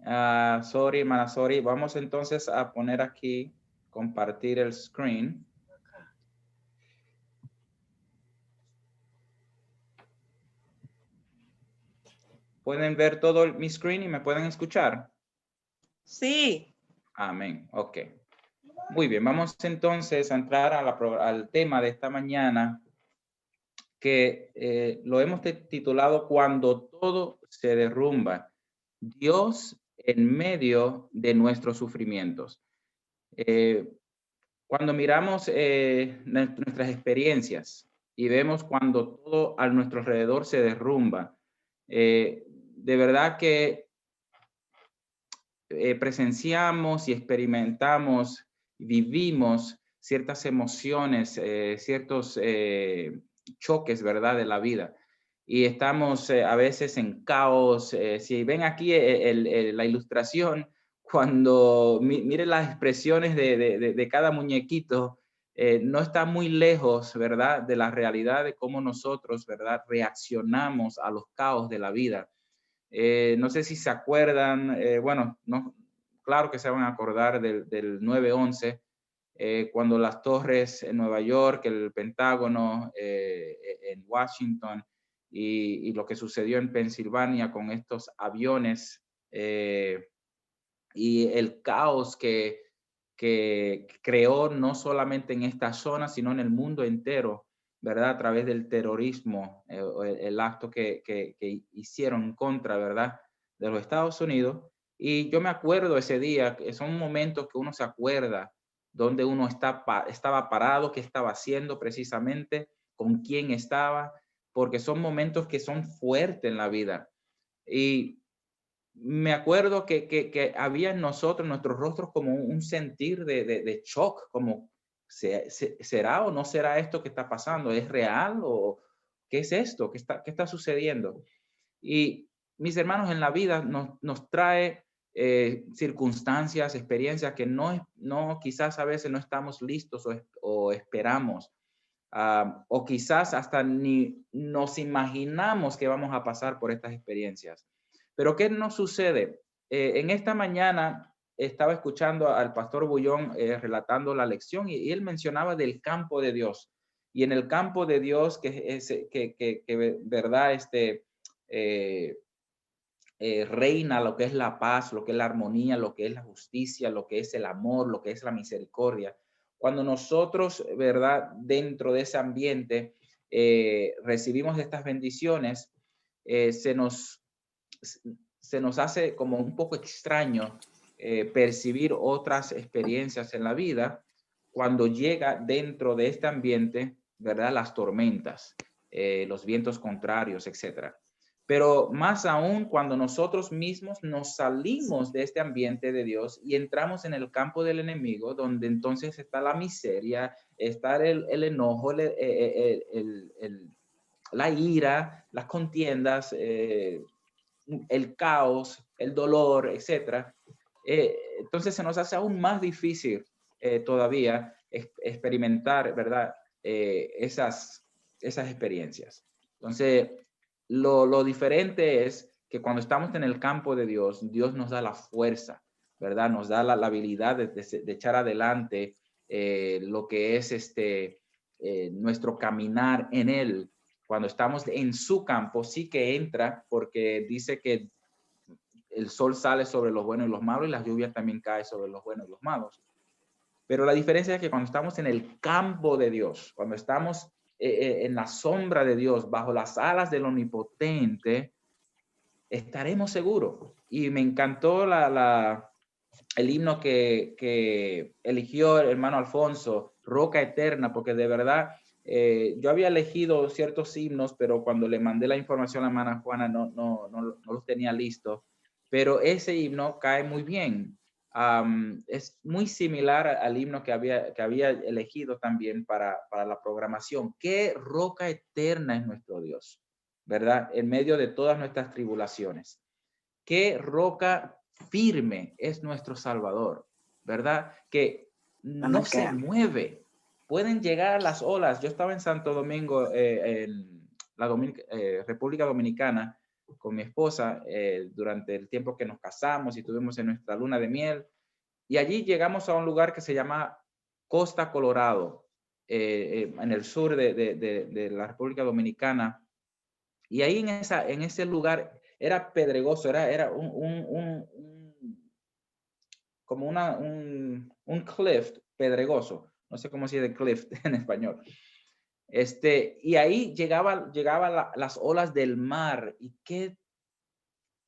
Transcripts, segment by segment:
Sorry, hermana, sorry. Vamos entonces a poner aquí, compartir el screen. ¿Pueden ver todo mi screen y me pueden escuchar? Sí. Amén. Ok. Muy bien, vamos entonces a entrar al tema de esta mañana, que lo hemos titulado Cuando todo se derrumba, Dios en medio de nuestros sufrimientos. Cuando miramos nuestras experiencias y vemos cuando todo a nuestro alrededor se derrumba, de verdad que presenciamos y experimentamos, vivimos ciertas emociones, ciertos choques, ¿verdad?, de la vida. Y estamos a veces en caos. Si ven aquí la ilustración, cuando miren las expresiones de cada muñequito, no está muy lejos, ¿verdad?, de la realidad de cómo nosotros, ¿verdad?, reaccionamos a los caos de la vida. No sé si se acuerdan, bueno, no, claro que se van a acordar del 9/11, cuando las torres en Nueva York, el Pentágono en Washington y lo que sucedió en Pensilvania con estos aviones y el caos que creó no solamente en esta zona, sino en el mundo entero, ¿verdad? A través del terrorismo, el acto que hicieron en contra, ¿verdad?, de los Estados Unidos. Y yo me acuerdo ese día, que son momentos que uno se acuerda donde uno estaba parado, qué estaba haciendo precisamente, con quién estaba, porque son momentos que son fuertes en la vida. Y me acuerdo que había en nosotros, en nuestros rostros, como un sentir de shock, como, ¿será o no será esto que está pasando? ¿Es real o qué es esto? ¿Qué está sucediendo? Y mis hermanos, en la vida nos trae circunstancias, experiencias que no, quizás a veces no estamos listos o esperamos. O quizás hasta ni nos imaginamos que vamos a pasar por estas experiencias. Pero ¿qué nos sucede? En esta mañana estaba escuchando al pastor Bullón relatando la lección y él mencionaba del campo de Dios. Y en el campo de Dios, que verdad, eh, reina lo que es la paz, lo que es la armonía, lo que es la justicia, lo que es el amor, lo que es la misericordia. Cuando nosotros, ¿verdad?, dentro de ese ambiente recibimos estas bendiciones, se nos hace como un poco extraño percibir otras experiencias en la vida cuando llega dentro de este ambiente, ¿verdad?, las tormentas, los vientos contrarios, etcétera. Pero más aún cuando nosotros mismos nos salimos de este ambiente de Dios y entramos en el campo del enemigo, donde entonces está la miseria, está el enojo, la ira, las contiendas, el caos, el dolor, etcétera. Entonces se nos hace aún más difícil todavía experimentar, ¿verdad?, esas experiencias. Entonces, lo diferente es que cuando estamos en el campo de Dios, Dios nos da la fuerza, ¿verdad? Nos da la habilidad de echar adelante lo que es nuestro caminar en Él. Cuando estamos en su campo, sí que entra, porque dice que el sol sale sobre los buenos y los malos y las lluvias también caen sobre los buenos y los malos. Pero la diferencia es que cuando estamos en el campo de Dios, cuando estamos en la sombra de Dios, bajo las alas del Omnipotente, estaremos seguros. Y me encantó el himno que eligió el hermano Alfonso, Roca Eterna, porque de verdad yo había elegido ciertos himnos, pero cuando le mandé la información a la hermana Juana no los tenía listos. Pero ese himno cae muy bien. Es muy similar al himno que había elegido también para la programación. ¿Qué roca eterna es nuestro Dios? ¿Verdad? En medio de todas nuestras tribulaciones. ¿Qué roca firme es nuestro Salvador? ¿Verdad? Que no se mueve. Pueden llegar las olas. Yo estaba en Santo Domingo, en la República Dominicana, con mi esposa durante el tiempo que nos casamos y estuvimos en nuestra luna de miel. Y allí llegamos a un lugar que se llama Costa Colorado, en el sur de la República Dominicana. Y ahí en ese lugar era pedregoso, era como un cliff pedregoso. No sé cómo se dice cliff en español. Y ahí llegaban las olas del mar, y qué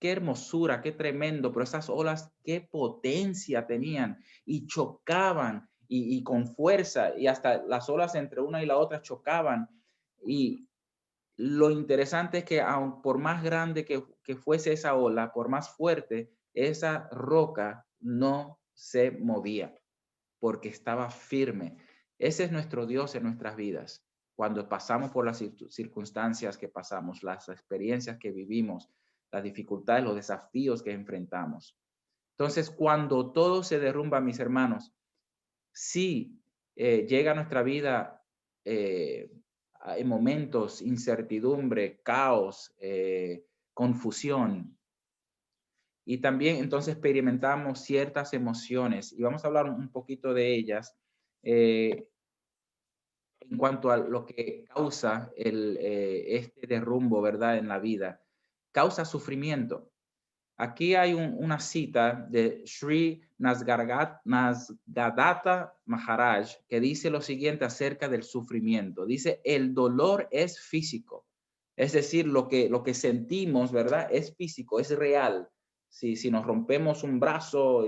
hermosura, qué tremendo, pero esas olas, qué potencia tenían, y chocaban, y con fuerza, y hasta las olas entre una y la otra chocaban. Y lo interesante es que aun por más grande que fuese esa ola, por más fuerte, esa roca no se movía, porque estaba firme. Ese es nuestro Dios en nuestras vidas. Cuando pasamos por las circunstancias que pasamos, las experiencias que vivimos, las dificultades, los desafíos que enfrentamos. Entonces, cuando todo se derrumba, mis hermanos, sí llega a nuestra vida en momentos, incertidumbre, caos, confusión. Y también entonces experimentamos ciertas emociones, y vamos a hablar un poquito de ellas en cuanto a lo que causa este derrumbo, ¿verdad? En la vida. Causa sufrimiento. Aquí hay una cita de Sri Nasgadatta Maharaj que dice lo siguiente acerca del sufrimiento. Dice, el dolor es físico. Es decir, lo que sentimos, ¿verdad? Es físico, es real. Si nos rompemos un brazo,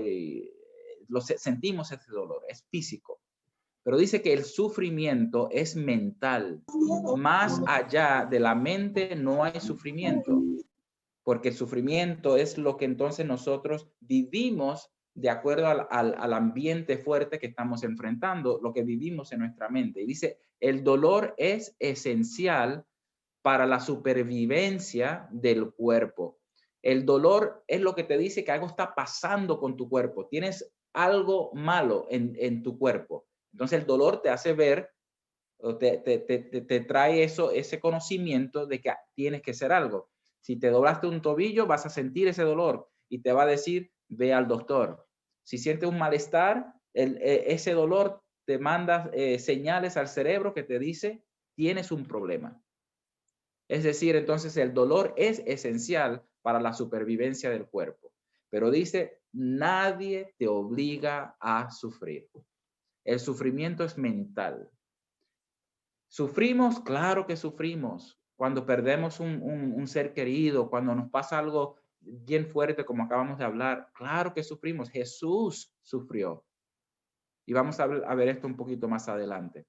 sentimos ese dolor, es físico. Pero dice que el sufrimiento es mental. Más allá de la mente no hay sufrimiento, porque el sufrimiento es lo que entonces nosotros vivimos de acuerdo al ambiente fuerte que estamos enfrentando, lo que vivimos en nuestra mente. Y dice, el dolor es esencial para la supervivencia del cuerpo. El dolor es lo que te dice que algo está pasando con tu cuerpo. Tienes algo malo en tu cuerpo. Entonces el dolor te hace ver, te trae ese conocimiento de que tienes que hacer algo. Si te doblaste un tobillo, vas a sentir ese dolor y te va a decir, ve al doctor. Si sientes un malestar, ese dolor te manda señales al cerebro que te dice, tienes un problema. Es decir, entonces el dolor es esencial para la supervivencia del cuerpo. Pero dice, nadie te obliga a sufrir. El sufrimiento es mental. ¿Sufrimos? Claro que sufrimos. Cuando perdemos un ser querido, cuando nos pasa algo bien fuerte como acabamos de hablar, claro que sufrimos. Jesús sufrió. Y vamos a ver esto un poquito más adelante.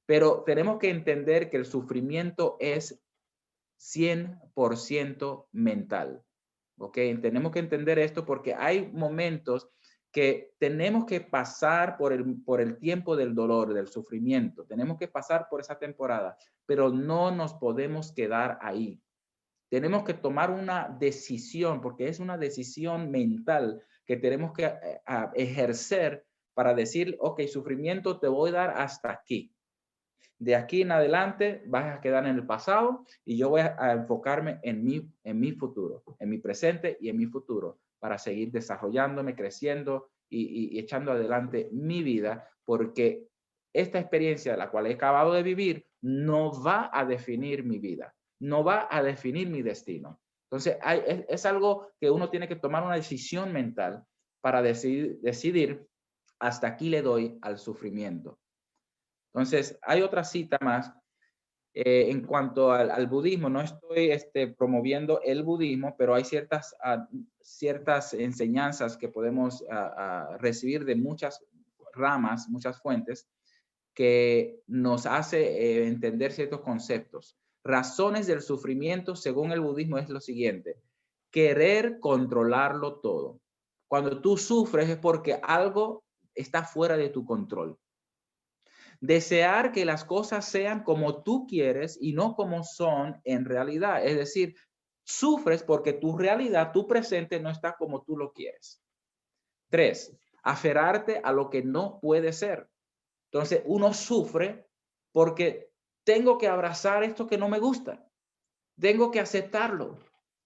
Pero tenemos que entender que el sufrimiento es 100% mental. ¿Ok? Tenemos que entender esto porque hay momentos que tenemos que pasar por el tiempo del dolor, del sufrimiento. Tenemos que pasar por esa temporada, pero no nos podemos quedar ahí. Tenemos que tomar una decisión, porque es una decisión mental que tenemos que ejercer para decir, ok, sufrimiento te voy a dar hasta aquí. De aquí en adelante vas a quedar en el pasado y yo voy a enfocarme en mi futuro, en mi presente y en mi futuro, para seguir desarrollándome, creciendo y echando adelante mi vida, porque esta experiencia de la cual he acabado de vivir no va a definir mi vida, no va a definir mi destino. Entonces, es algo que uno tiene que tomar una decisión mental para decidir hasta aquí le doy al sufrimiento. Entonces, hay otra cita más en cuanto al budismo. No estoy promoviendo el budismo, pero hay ciertas enseñanzas que podemos recibir de muchas ramas, muchas fuentes, que nos hace entender ciertos conceptos. Razones del sufrimiento, según el budismo, es lo siguiente: querer controlarlo todo. Cuando tú sufres es porque algo está fuera de tu control. Desear que las cosas sean como tú quieres y no como son en realidad. Es decir, sufres porque tu realidad, tu presente no está como tú lo quieres. 3, aferrarte a lo que no puede ser. Entonces, uno sufre porque tengo que abrazar esto que no me gusta. Tengo que aceptarlo.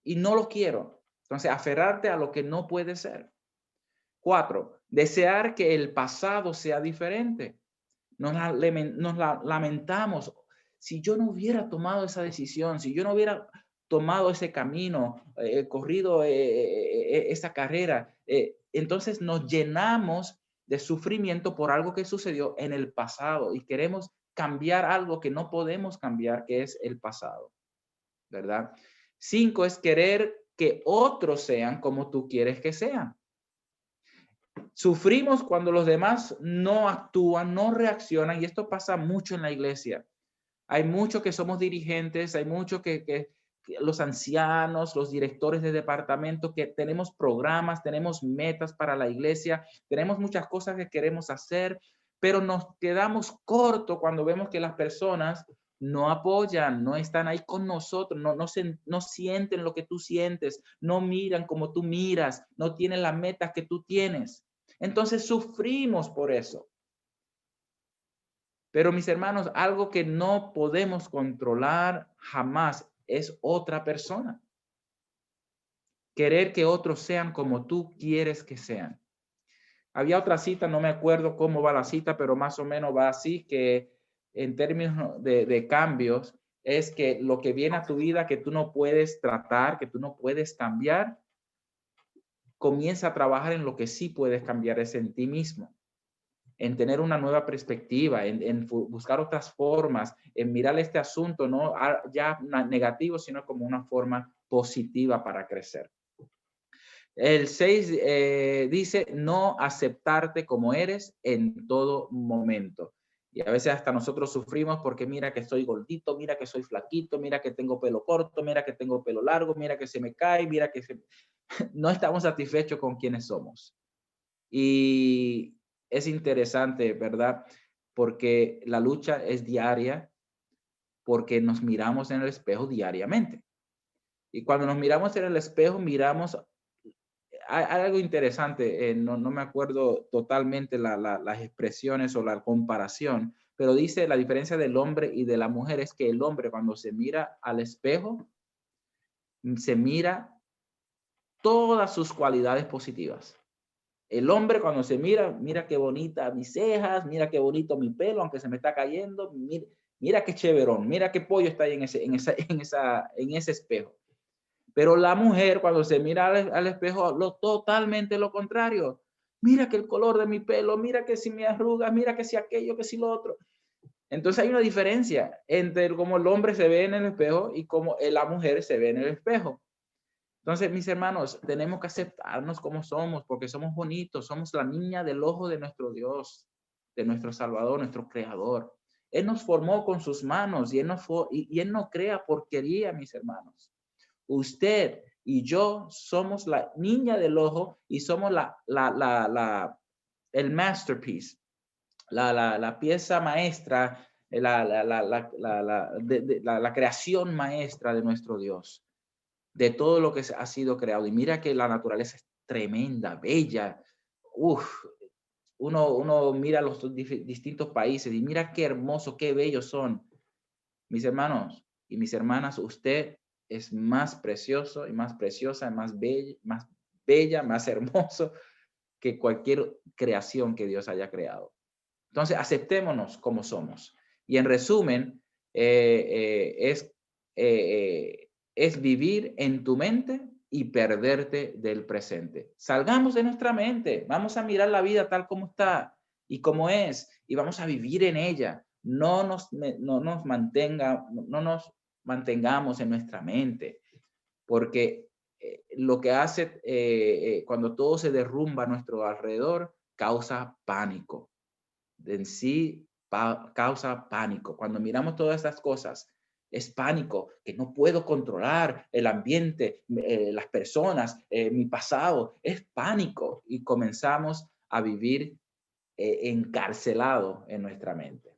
y no lo quiero. Entonces, aferrarte a lo que no puede ser. 4, desear que el pasado sea diferente. Nos lamentamos. Si yo no hubiera tomado esa decisión, si yo no hubiera tomado ese camino, corrido esa carrera, entonces nos llenamos de sufrimiento por algo que sucedió en el pasado y queremos cambiar algo que no podemos cambiar, que es el pasado, ¿verdad? 5 es querer que otros sean como tú quieres que sean. Sufrimos cuando los demás no actúan, no reaccionan, y esto pasa mucho en la iglesia. Hay muchos que somos dirigentes, hay muchos que los ancianos, los directores de departamento, que tenemos programas, tenemos metas para la iglesia, tenemos muchas cosas que queremos hacer, pero nos quedamos cortos cuando vemos que las personas no apoyan, no están ahí con nosotros, no sienten lo que tú sientes, no miran como tú miras, no tienen las metas que tú tienes. Entonces sufrimos por eso. Pero mis hermanos, algo que no podemos controlar jamás es otra persona. Querer que otros sean como tú quieres que sean. Había otra cita, no me acuerdo cómo va la cita, pero más o menos va así, que en términos de cambios, es que lo que viene a tu vida que tú no puedes tratar, que tú no puedes cambiar, comienza a trabajar en lo que sí puedes cambiar, es en ti mismo, en tener una nueva perspectiva, en buscar otras formas, en mirar este asunto no ya negativo, sino como una forma positiva para crecer. El 6 dice no aceptarte como eres en todo momento. Y a veces hasta nosotros sufrimos porque mira que soy gordito, mira que soy flaquito, mira que tengo pelo corto, mira que tengo pelo largo, mira que se me cae, mira que no estamos satisfechos con quienes somos. Y es interesante, ¿verdad? Porque la lucha es diaria, porque nos miramos en el espejo diariamente. Y cuando nos miramos en el espejo, miramos, hay algo interesante, no me acuerdo totalmente las expresiones o la comparación, pero dice la diferencia del hombre y de la mujer es que el hombre cuando se mira al espejo, se mira todas sus cualidades positivas. El hombre cuando se mira, mira qué bonita mis cejas, mira qué bonito mi pelo, aunque se me está cayendo, mira qué chéverón, mira qué pollo está ahí en ese espejo. Pero la mujer cuando se mira al espejo, totalmente lo contrario. Mira que el color de mi pelo, mira que si me arrugas, mira que si aquello, que si lo otro. Entonces hay una diferencia entre cómo el hombre se ve en el espejo y cómo la mujer se ve en el espejo. Entonces, mis hermanos, tenemos que aceptarnos como somos, porque somos bonitos, somos la niña del ojo de nuestro Dios, de nuestro Salvador, nuestro Creador. Él nos formó con sus manos y Él no crea porquería, mis hermanos. Usted y yo somos la niña del ojo y somos el masterpiece, la pieza maestra, la creación maestra de nuestro Dios, de todo lo que ha sido creado. Y mira que la naturaleza es tremenda, bella. Uf, uno mira los distintos países y mira qué hermoso, qué bellos son. Mis hermanos y mis hermanas, usted es más precioso y más preciosa, más bella, más hermoso que cualquier creación que Dios haya creado. Entonces, aceptémonos como somos. Y en resumen, es vivir en tu mente y perderte del presente. Salgamos de nuestra mente, vamos a mirar la vida tal como está y como es, y vamos a vivir en ella. No nos mantengamos en nuestra mente, porque lo que hace cuando todo se derrumba a nuestro alrededor, causa pánico. En sí causa pánico. Cuando miramos todas estas cosas, es pánico, que no puedo controlar el ambiente, las personas, mi pasado, es pánico y comenzamos a vivir encarcelado en nuestra mente.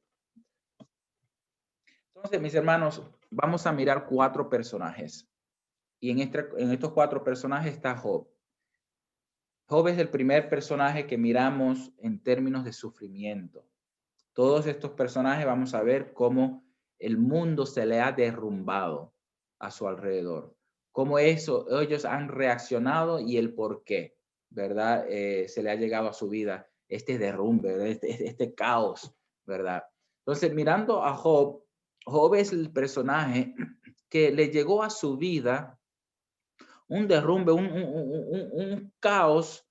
Entonces, mis hermanos, vamos a mirar 4 personajes. Y en estos 4 personajes está Job. Job es el primer personaje que miramos en términos de sufrimiento. Todos estos personajes vamos a ver cómo el mundo se le ha derrumbado a su alrededor. cómo ellos han reaccionado y el por qué, ¿verdad? Se le ha llegado a su vida este derrumbe, este caos, ¿verdad? Entonces, mirando a Job, Job es el personaje que le llegó a su vida un derrumbe, un caos,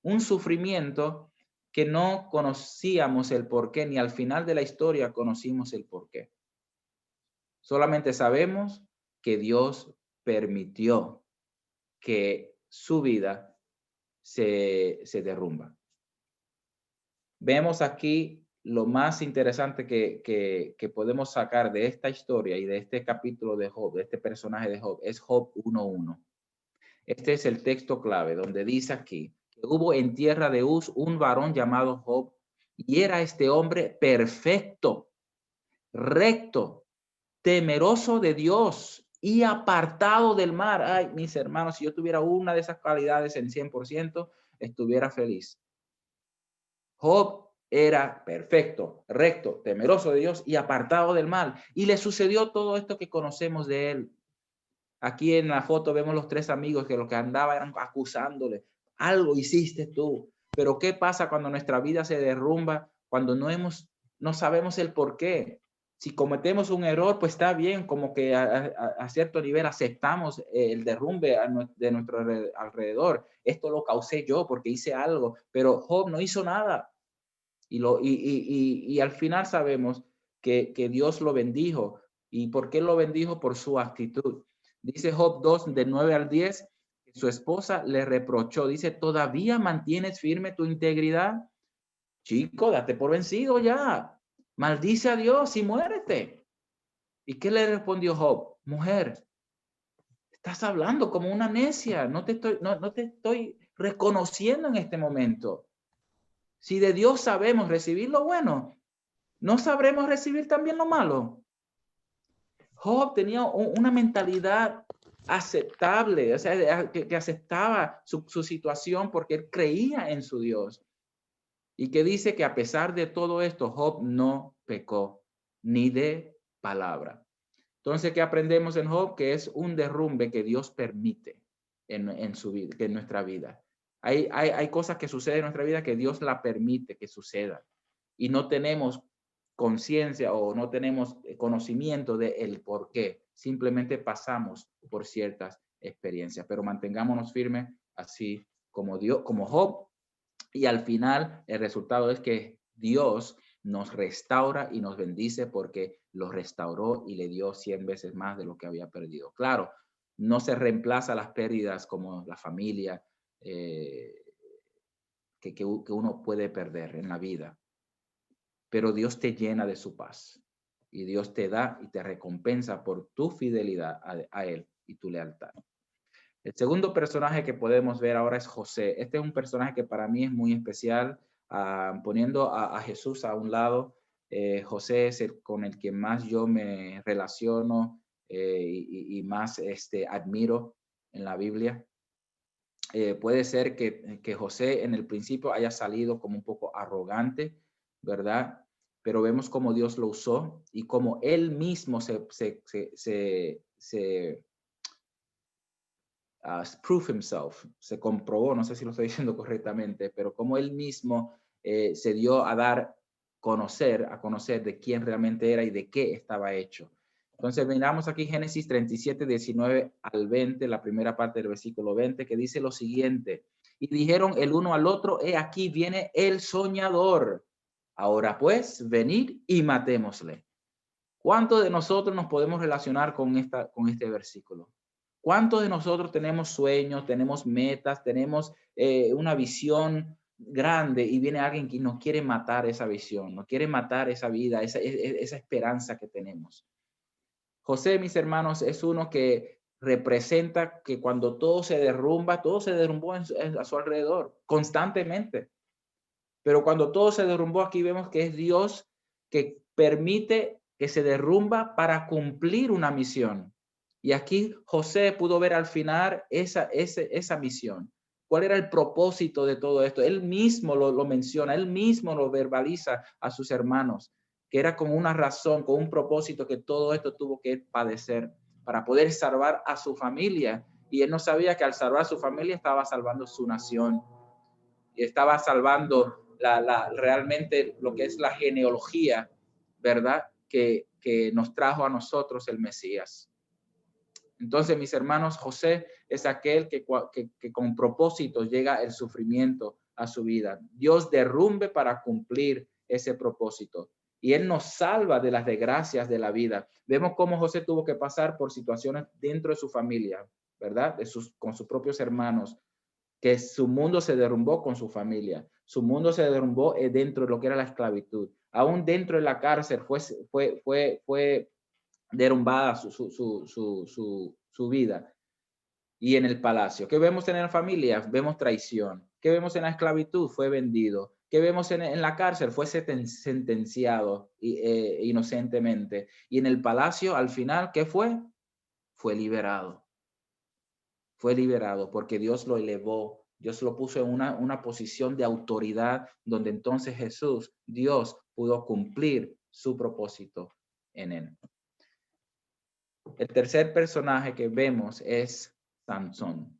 un sufrimiento que no conocíamos el por qué, ni al final de la historia conocimos el por qué. Solamente sabemos que Dios permitió que su vida se derrumba. Vemos aquí lo más interesante que podemos sacar de esta historia y de este capítulo de Job, de este personaje de Job, es Job 1:1. Este es el texto clave donde dice aquí que hubo en tierra de Uz un varón llamado Job y era este hombre perfecto, recto, temeroso de Dios y apartado del mal. Ay, mis hermanos, si yo tuviera una de esas cualidades en 100%, estuviera feliz. Job era perfecto, recto, temeroso de Dios y apartado del mal. Y le sucedió todo esto que conocemos de él. Aquí en la foto vemos los tres amigos que lo que andaban eran acusándole. Algo hiciste tú. Pero ¿qué pasa cuando nuestra vida se derrumba? Cuando no sabemos el por qué. Si cometemos un error, pues está bien, como que a cierto nivel aceptamos el derrumbe de nuestro alrededor. Esto lo causé yo porque hice algo, pero Job no hizo nada. Y al final sabemos que Dios lo bendijo. ¿Y por qué lo bendijo? Por su actitud. Dice Job 2, de 9 al 10, que su esposa le reprochó. Dice, ¿todavía mantienes firme tu integridad? Chico, date por vencido ya. Maldice a Dios y muérete. ¿Y qué le respondió Job? Mujer, estás hablando como una necia. No te estoy reconociendo en este momento. Si de Dios sabemos recibir lo bueno, ¿no sabremos recibir también lo malo? Job tenía una mentalidad aceptable, o sea, que aceptaba su situación porque él creía en su Dios. Y que dice que a pesar de todo esto, Job no pecó ni de palabra. Entonces, ¿qué aprendemos en Job? Que es un derrumbe que Dios permite en su vida, en nuestra vida. Hay cosas que suceden en nuestra vida que Dios la permite que suceda. Y no tenemos conciencia o no tenemos conocimiento de el por qué. Simplemente pasamos por ciertas experiencias, pero mantengámonos firmes así como Dios, como Job. Y al final el resultado es que Dios nos restaura y nos bendice porque lo restauró y le dio 100 veces más de lo que había perdido. Claro, no se reemplaza las pérdidas como la familia que uno puede perder en la vida, pero Dios te llena de su paz y Dios te da y te recompensa por tu fidelidad a Él y tu lealtad. El segundo personaje que podemos ver ahora es José. Este es un personaje que para mí es muy especial, poniendo a Jesús a un lado. José es el con el que más yo me relaciono y más admiro en la Biblia. Puede ser que José en el principio haya salido como un poco arrogante, ¿verdad? Pero vemos cómo Dios lo usó y cómo él mismo prove himself, se comprobó, no sé si lo estoy diciendo correctamente, pero como él mismo se dio a dar a conocer de quién realmente era y de qué estaba hecho. Entonces miramos aquí Génesis 37, 19 al 20, la primera parte del versículo 20, que dice lo siguiente, y dijeron el uno al otro, he aquí viene el soñador, ahora pues, venid y matémosle. ¿Cuántos de nosotros nos podemos relacionar con este versículo? ¿Cuántos de nosotros tenemos sueños, tenemos metas, tenemos una visión grande y viene alguien que nos quiere matar esa visión, nos quiere matar esa vida, esa esperanza que tenemos? José, mis hermanos, es uno que representa que cuando todo se derrumbó a su alrededor constantemente. Pero cuando todo se derrumbó, aquí vemos que es Dios que permite que se derrumba para cumplir una misión. Y aquí José pudo ver al final esa misión. ¿Cuál era el propósito de todo esto? Él mismo lo menciona, él mismo lo verbaliza a sus hermanos, que era como una razón, con un propósito que todo esto tuvo que padecer para poder salvar a su familia. Y él no sabía que al salvar a su familia estaba salvando su nación. Y estaba salvando realmente lo que es la genealogía, ¿verdad? Que nos trajo a nosotros el Mesías. Entonces, mis hermanos, José es aquel que con propósito llega el sufrimiento a su vida. Dios derrumbe para cumplir ese propósito. Y Él nos salva de las desgracias de la vida. Vemos cómo José tuvo que pasar por situaciones dentro de su familia, ¿verdad? Con sus propios hermanos, que su mundo se derrumbó con su familia. Su mundo se derrumbó dentro de lo que era la esclavitud. Aún dentro de la cárcel fue derrumbada su vida. Y en el palacio, ¿qué vemos en la familia? Vemos traición. ¿Qué vemos en la esclavitud? Fue vendido. ¿Qué vemos en la cárcel? Fue sentenciado inocentemente. Y en el palacio, al final, ¿qué fue? Fue liberado. Fue liberado porque Dios lo elevó. Dios lo puso en una posición de autoridad donde entonces Jesús, Dios, pudo cumplir su propósito en él. El tercer personaje que vemos es Sansón.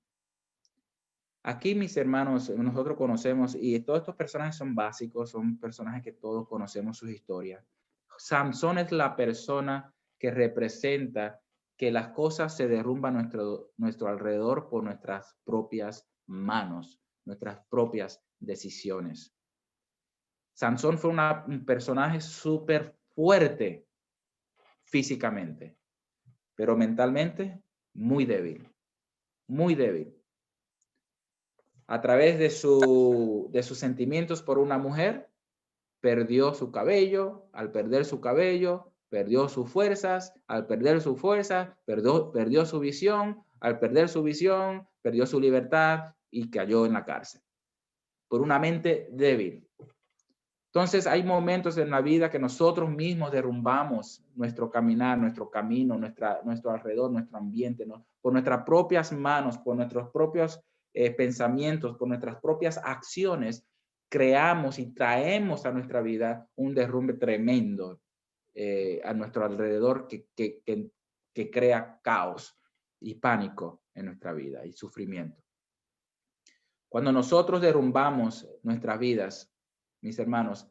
Aquí, mis hermanos, nosotros conocemos, y todos estos personajes son básicos, son personajes que todos conocemos sus historias. Sansón es la persona que representa que las cosas se derrumban a nuestro alrededor por nuestras propias manos, nuestras propias decisiones. Sansón fue un personaje súper fuerte físicamente, pero mentalmente muy débil, muy débil. A través de sus sentimientos por una mujer, perdió su cabello. Al perder su cabello, perdió sus fuerzas. Al perder su fuerza, perdió su visión. Al perder su visión, perdió su libertad y cayó en la cárcel por una mente débil. Entonces hay momentos en la vida que nosotros mismos derrumbamos nuestro caminar, nuestro camino, nuestro alrededor, nuestro ambiente, ¿no? Por nuestras propias manos, por nuestros propios pensamientos, por nuestras propias acciones, creamos y traemos a nuestra vida un derrumbe tremendo a nuestro alrededor que crea caos y pánico en nuestra vida y sufrimiento. Cuando nosotros derrumbamos nuestras vidas, mis hermanos,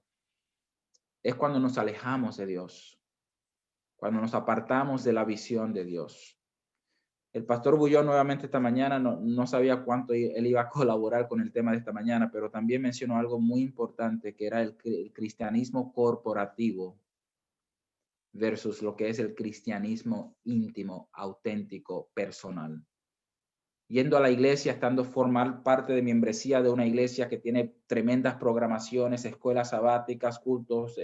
es cuando nos alejamos de Dios, cuando nos apartamos de la visión de Dios. El pastor Bullón nuevamente esta mañana no sabía cuánto él iba a colaborar con el tema de esta mañana, pero también mencionó algo muy importante, que era el cristianismo corporativo versus lo que es el cristianismo íntimo, auténtico, personal. Yendo a la iglesia, estando formar parte de membresía de una iglesia que tiene tremendas programaciones, escuelas sabáticas, cultos,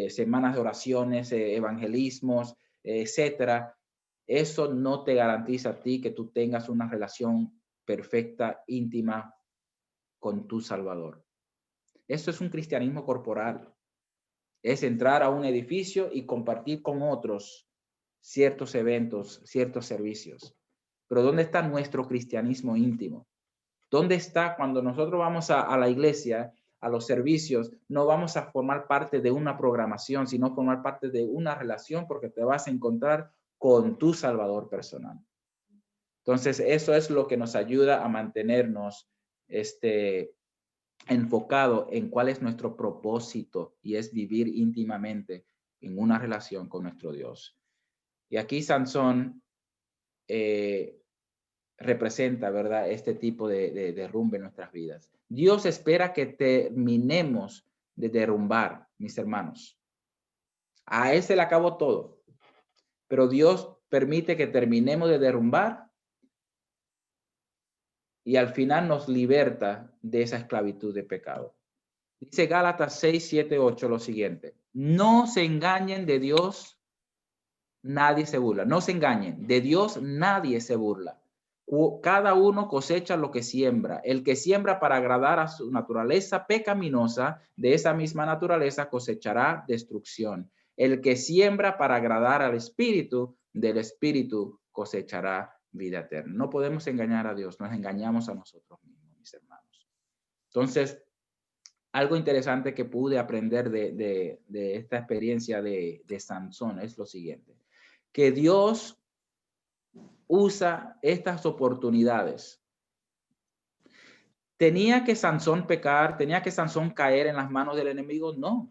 semanas de oraciones, evangelismos, etcétera. Eso no te garantiza a ti que tú tengas una relación perfecta, íntima con tu Salvador. Eso es un cristianismo corporal. Es entrar a un edificio y compartir con otros ciertos eventos, ciertos servicios. Pero ¿dónde está nuestro cristianismo íntimo? ¿Dónde está cuando nosotros vamos a la iglesia, a los servicios? No vamos a formar parte de una programación, sino formar parte de una relación, porque te vas a encontrar con tu Salvador personal. Entonces, eso es lo que nos ayuda a mantenernos enfocado en cuál es nuestro propósito, y es vivir íntimamente en una relación con nuestro Dios. Y aquí Sansón representa, ¿verdad?, este tipo de derrumbe en nuestras vidas. Dios espera que terminemos de derrumbar, mis hermanos. A Él se le acabó todo, pero Dios permite que terminemos de derrumbar y al final nos liberta de esa esclavitud de pecado. Dice Gálatas 6, 7, 8 lo siguiente: no se engañen de Dios, nadie se burla. No se engañen, de Dios nadie se burla. Cada uno cosecha lo que siembra. El que siembra para agradar a su naturaleza pecaminosa, de esa misma naturaleza cosechará destrucción. El que siembra para agradar al Espíritu, del Espíritu cosechará vida eterna. No podemos engañar a Dios, nos engañamos a nosotros mismos, mis hermanos. Entonces, algo interesante que pude aprender de esta experiencia de Sansón es lo siguiente: que Dios usa estas oportunidades. ¿Tenía que Sansón pecar? ¿Tenía que Sansón caer en las manos del enemigo? No.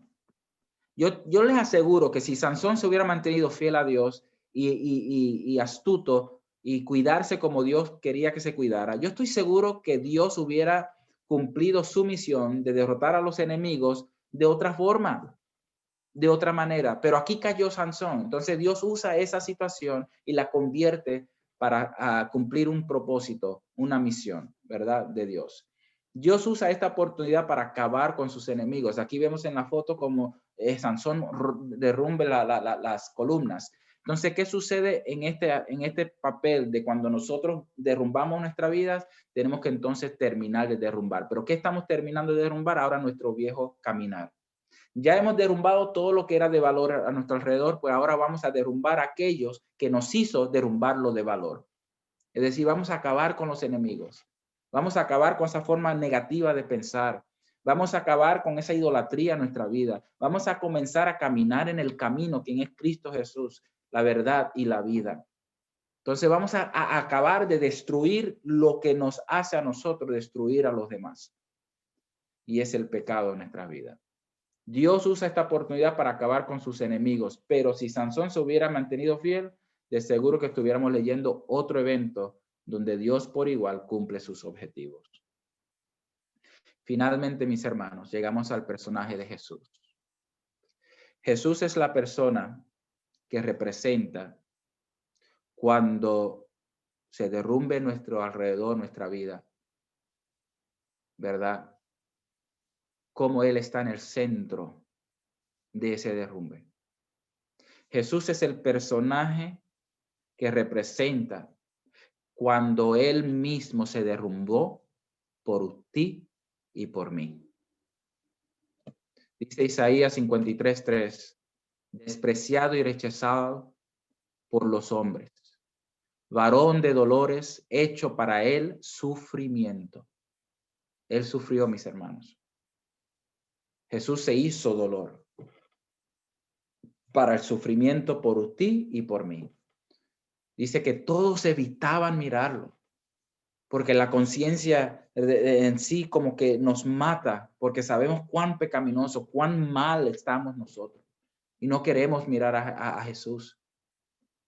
Yo les aseguro que si Sansón se hubiera mantenido fiel a Dios y astuto y cuidarse como Dios quería que se cuidara, yo estoy seguro que Dios hubiera cumplido su misión de derrotar a los enemigos de otra forma, de otra manera. Pero aquí cayó Sansón. Entonces Dios usa esa situación y la convierte para cumplir un propósito, una misión, ¿verdad? De Dios. Dios usa esta oportunidad para acabar con sus enemigos. Aquí vemos en la foto como Sansón derrumbe las columnas. Entonces, ¿qué sucede en este papel de cuando nosotros derrumbamos nuestra vida? Tenemos que entonces terminar de derrumbar. ¿Pero qué estamos terminando de derrumbar? Ahora nuestro viejo caminar. Ya hemos derrumbado todo lo que era de valor a nuestro alrededor, pues ahora vamos a derrumbar a aquellos que nos hizo derrumbar lo de valor. Es decir, vamos a acabar con los enemigos. Vamos a acabar con esa forma negativa de pensar. Vamos a acabar con esa idolatría en nuestra vida. Vamos a comenzar a caminar en el camino, quien es Cristo Jesús, la verdad y la vida. Entonces vamos a acabar de destruir lo que nos hace a nosotros destruir a los demás. Y es el pecado en nuestra vida. Dios usa esta oportunidad para acabar con sus enemigos, pero si Sansón se hubiera mantenido fiel, de seguro que estuviéramos leyendo otro evento donde Dios por igual cumple sus objetivos. Finalmente, mis hermanos, llegamos al personaje de Jesús. Jesús es la persona que representa cuando se derrumbe nuestro alrededor, nuestra vida, ¿verdad? Cómo Él está en el centro de ese derrumbe. Jesús es el personaje que representa cuando Él mismo se derrumbó por ti y por mí. Dice Isaías 53:3, despreciado y rechazado por los hombres, varón de dolores, hecho para Él sufrimiento. Él sufrió, mis hermanos. Jesús se hizo dolor para el sufrimiento por ti y por mí. Dice que todos evitaban mirarlo, porque la conciencia en sí como que nos mata, porque sabemos cuán pecaminoso, cuán mal estamos nosotros y no queremos mirar a Jesús.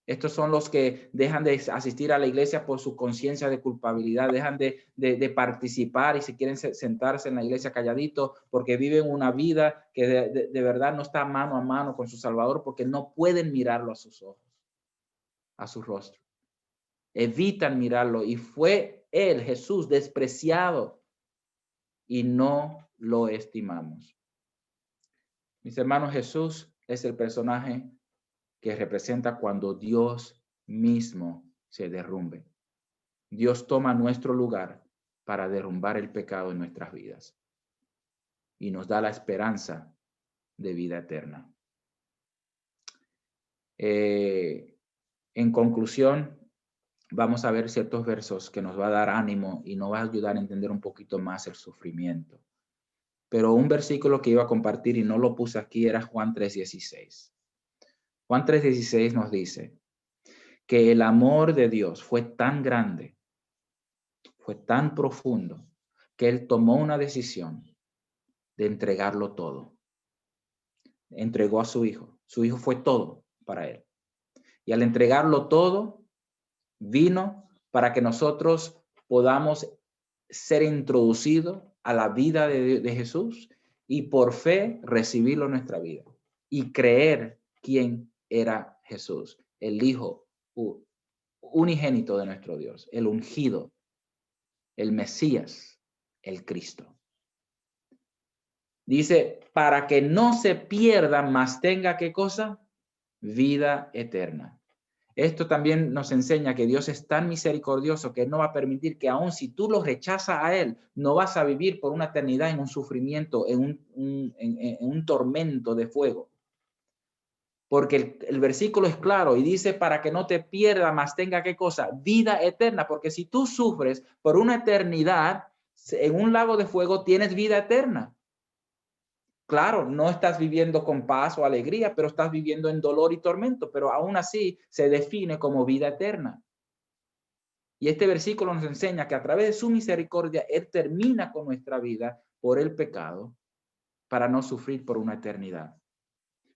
Estos son los que dejan de asistir a la iglesia por su conciencia de culpabilidad, dejan de participar y se quieren sentarse en la iglesia calladito porque viven una vida que de verdad no está mano a mano con su Salvador porque no pueden mirarlo a sus ojos, a su rostro. Evitan mirarlo y fue Él, Jesús, despreciado y no lo estimamos. Mis hermanos, Jesús es el personaje que representa cuando Dios mismo se derrumbe. Dios toma nuestro lugar para derrumbar el pecado en nuestras vidas y nos da la esperanza de vida eterna. En conclusión, vamos a ver ciertos versos que nos va a dar ánimo y nos va a ayudar a entender un poquito más el sufrimiento. Pero un versículo que iba a compartir y no lo puse aquí era Juan 3:16. Juan 3:16 nos dice que el amor de Dios fue tan grande, fue tan profundo, que Él tomó una decisión de entregarlo todo. Entregó a su Hijo. Su Hijo fue todo para Él. Y al entregarlo todo, vino para que nosotros podamos ser introducidos a la vida de Jesús y por fe recibirlo en nuestra vida y creer quién era Jesús, el Hijo unigénito de nuestro Dios, el ungido, el Mesías, el Cristo. Dice, para que no se pierda, mas tenga, ¿qué cosa? Vida eterna. Esto también nos enseña que Dios es tan misericordioso que no va a permitir que aun si tú lo rechazas a Él, no vas a vivir por una eternidad en un sufrimiento, en un tormento de fuego. Porque el versículo es claro y dice, para que no te pierda, mas tenga, ¿qué cosa? Vida eterna. Porque si tú sufres por una eternidad en un lago de fuego, tienes vida eterna. Claro, no estás viviendo con paz o alegría, pero estás viviendo en dolor y tormento, pero aún así se define como vida eterna. Y este versículo nos enseña que a través de su misericordia, Él termina con nuestra vida por el pecado para no sufrir por una eternidad.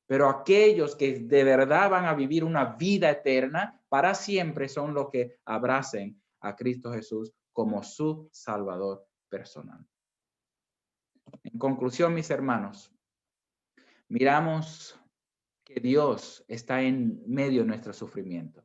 Pero aquellos que de verdad van a vivir una vida eterna para siempre son los que abracen a Cristo Jesús como su Salvador personal. En conclusión, mis hermanos, miramos que Dios está en medio de nuestro sufrimiento.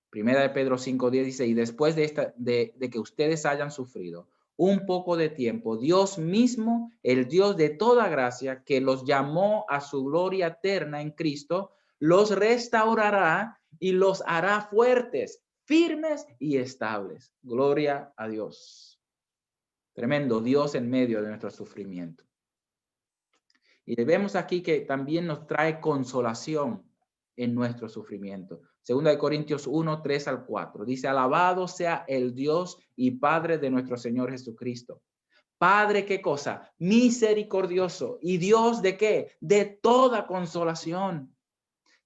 Primera de Pedro 5:10 dice, y después de que ustedes hayan sufrido un poco de tiempo, Dios mismo, el Dios de toda gracia, que los llamó a su gloria eterna en Cristo, los restaurará y los hará fuertes, firmes y estables. Gloria a Dios. Tremendo, Dios en medio de nuestro sufrimiento. Y vemos aquí que también nos trae consolación en nuestro sufrimiento. Segunda de Corintios 1:3-4. Dice, alabado sea el Dios y Padre de nuestro Señor Jesucristo. Padre, ¿qué cosa? Misericordioso. ¿Y Dios de qué? De toda consolación.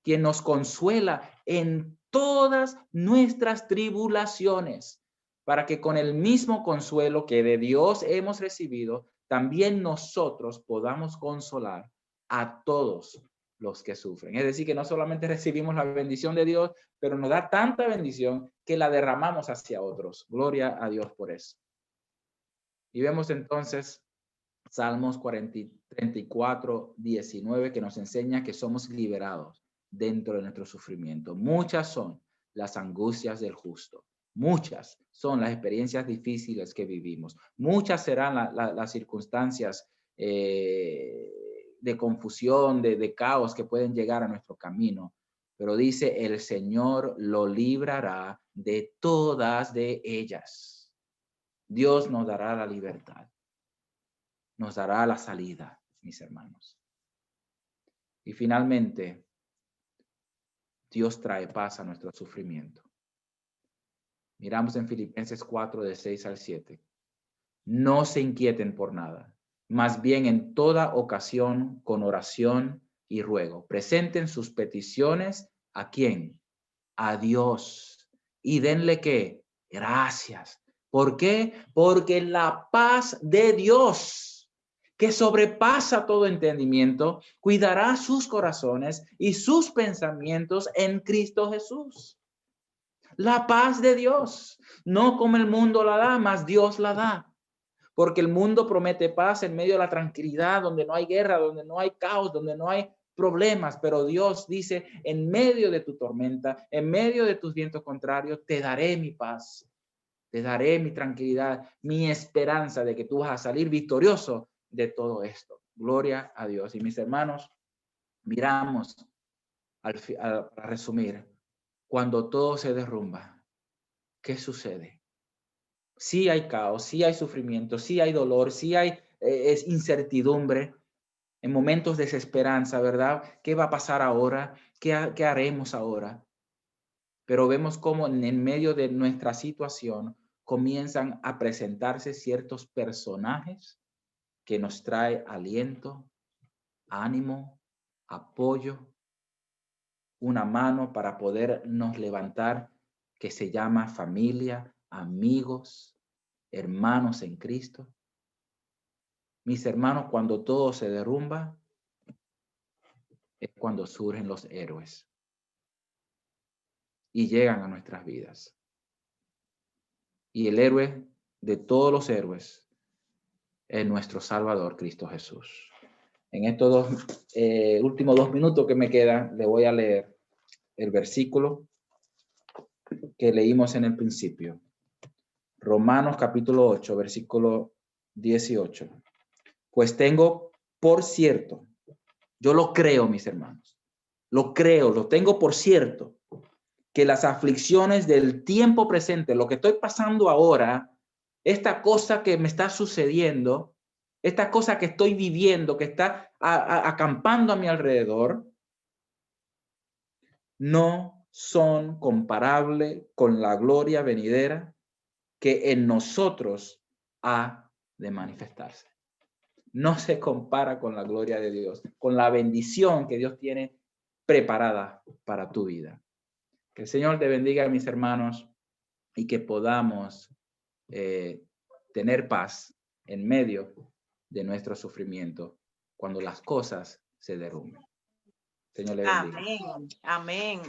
Quien nos consuela en todas nuestras tribulaciones, para que con el mismo consuelo que de Dios hemos recibido, también nosotros podamos consolar a todos los que sufren. Es decir, que no solamente recibimos la bendición de Dios, pero nos da tanta bendición que la derramamos hacia otros. Gloria a Dios por eso. Y vemos entonces Salmos 34:19, que nos enseña que somos liberados dentro de nuestro sufrimiento. Muchas son las angustias del justo. Muchas son las experiencias difíciles que vivimos. Muchas serán las circunstancias de confusión, de caos que pueden llegar a nuestro camino. Pero dice, el Señor lo librará de todas de ellas. Dios nos dará la libertad. Nos dará la salida, mis hermanos. Y finalmente, Dios trae paz a nuestro sufrimiento. Miramos en Filipenses 4:6-7. No se inquieten por nada, más bien en toda ocasión, con oración y ruego, presenten sus peticiones ¿a quién? A Dios. Y denle ¿qué? Gracias. ¿Por qué? Porque la paz de Dios, que sobrepasa todo entendimiento, cuidará sus corazones y sus pensamientos en Cristo Jesús. La paz de Dios, no como el mundo la da, mas Dios la da. Porque el mundo promete paz en medio de la tranquilidad, donde no hay guerra, donde no hay caos, donde no hay problemas. Pero Dios dice, en medio de tu tormenta, en medio de tus vientos contrarios, te daré mi paz, te daré mi tranquilidad, mi esperanza de que tú vas a salir victorioso de todo esto. Gloria a Dios. Y mis hermanos, miramos, para resumir, cuando todo se derrumba, ¿qué sucede? Sí hay caos, sí hay sufrimiento, sí hay dolor, sí hay es incertidumbre, en momentos de desesperanza, ¿verdad? ¿Qué va a pasar ahora? ¿Qué haremos ahora? Pero vemos cómo en medio de nuestra situación comienzan a presentarse ciertos personajes que nos trae aliento, ánimo, apoyo, una mano para podernos levantar, que se llama familia, amigos, hermanos en Cristo. Mis hermanos, cuando todo se derrumba, es cuando surgen los héroes y llegan a nuestras vidas. Y el héroe de todos los héroes es nuestro Salvador, Cristo Jesús. En estos últimos 2 minutos que me quedan, le voy a leer el versículo que leímos en el principio. Romanos capítulo 8, versículo 18. Pues tengo por cierto, yo lo creo, mis hermanos, lo creo, lo tengo por cierto, que las aflicciones del tiempo presente, lo que estoy pasando ahora, esta cosa que me está sucediendo, esta cosa que estoy viviendo, que está acampando a mi alrededor, no son comparables con la gloria venidera que en nosotros ha de manifestarse. No se compara con la gloria de Dios, con la bendición que Dios tiene preparada para tu vida. Que el Señor te bendiga, mis hermanos, y que podamos tener paz en medio de nuestro sufrimiento cuando las cosas se derrumben. Señor le bendiga. Amén. Amén.